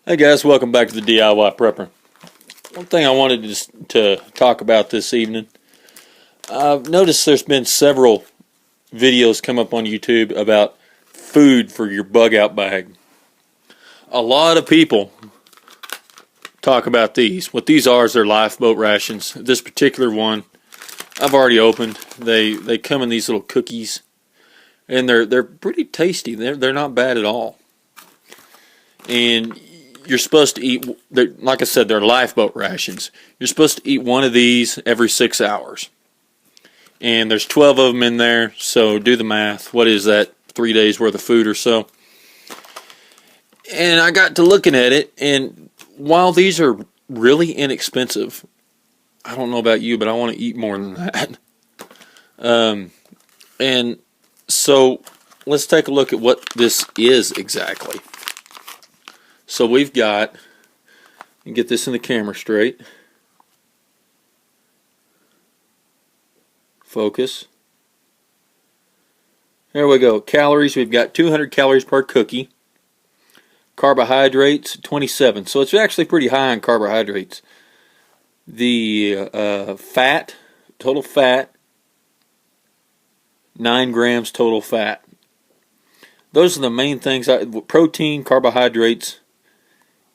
Hey guys, welcome back to the DIY Prepper. One thing I wanted to talk about this evening, I've noticed there's been several videos come up on YouTube about food for your bug out bag. A lot of people talk about these. What these are is their Lifeboat rations. This particular one I've already opened. They come in these little cookies, and they're pretty tasty. They're not bad at all. And you're supposed to eat, like I said, they're Lifeboat rations. You're supposed to eat one of these every 6 hours. And there's 12 of them in there, so do the math. What is that? 3 days worth of food or so. And I got to looking at it, and while these are really inexpensive, I don't know about you, but I want to eat more than that. And so let's take a look at what this is exactly. So we've got, and get this in the camera straight, focus, there we go. Calories, we've got 200 calories per cookie. Carbohydrates, 27, so it's actually pretty high on carbohydrates. The fat, total fat, 9 grams total fat. Those are the main things, protein, carbohydrates,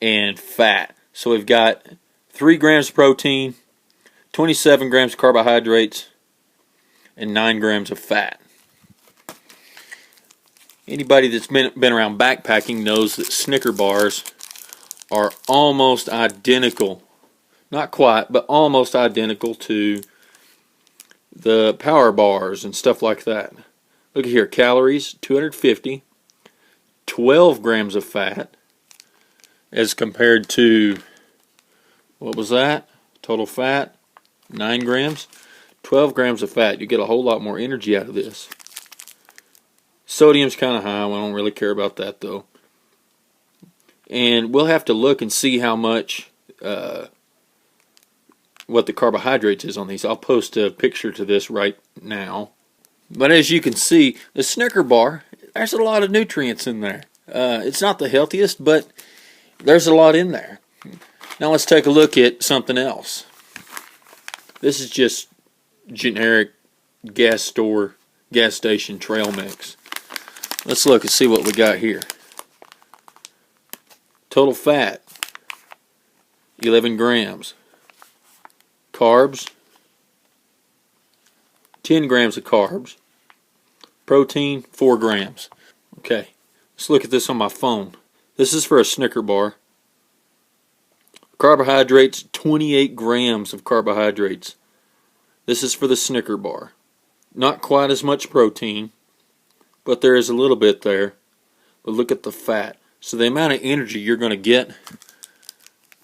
and fat. So we've got 3 grams of protein, 27 grams of carbohydrates, and 9 grams of fat. Anybody that's been around backpacking knows that Snicker bars are almost identical, not quite, but almost identical to the power bars and stuff like that. Look here, calories, 250, 12 grams of fat, as compared to, what was that? Total fat, 9 grams. 12 grams of fat. You get a whole lot more energy out of this. Sodium's kind of high. We don't really care about that though. And we'll have to look and see how much, what the carbohydrates is on these. I'll post a picture to this right now. But as you can see, the Snicker bar, there's a lot of nutrients in there. It's not the healthiest, but there's a lot in there. Now let's take a look at something else. This is just generic gas station trail mix. Let's look and see what we got here. Total fat, 11 grams. Carbs, 10 grams of carbs. Protein, 4 grams. Okay, let's look at this on my phone. This is for a Snicker bar. Carbohydrates, 28 grams of carbohydrates. This is for the Snicker bar. Not quite as much protein, but there is a little bit there. But look at the fat. So the amount of energy you're going to get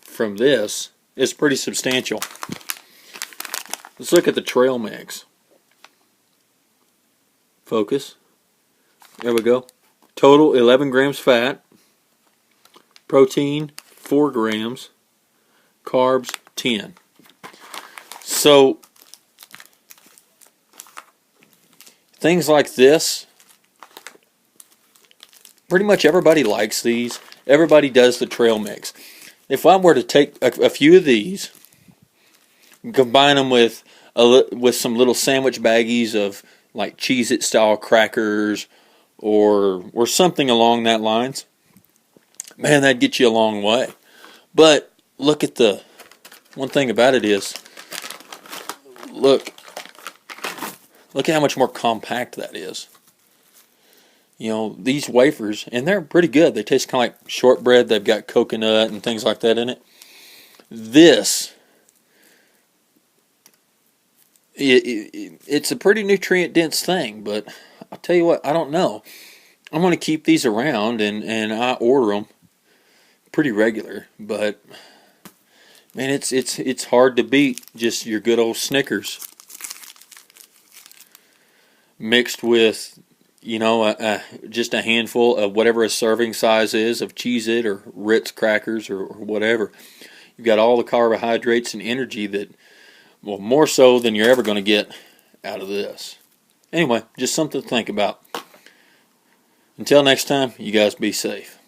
from this is pretty substantial. Let's look at the trail mix. Focus. There we go. Total 11 grams fat. Protein, 4 grams. Carbs, 10. So, things like this, pretty much everybody likes these. Everybody does the trail mix. If I were to take a few of these, combine them with some little sandwich baggies of like Cheez-It style crackers or something along that lines, man, that'd get you a long way. But look at the one thing about it is, look at how much more compact that is. You know, these wafers, and they're pretty good. They taste kind of like shortbread. They've got coconut and things like that in it. This, it's a pretty nutrient dense thing, but I'll tell you what, I don't know. I'm going to keep these around, and I order them pretty regular, but man, it's hard to beat just your good old Snickers mixed with, you know, just a handful of whatever a serving size is of Cheez-It or Ritz crackers or whatever. You've got all the carbohydrates and energy that, well, more so than you're ever going to get out of this. Anyway, just something to think about. Until next time, you guys be safe.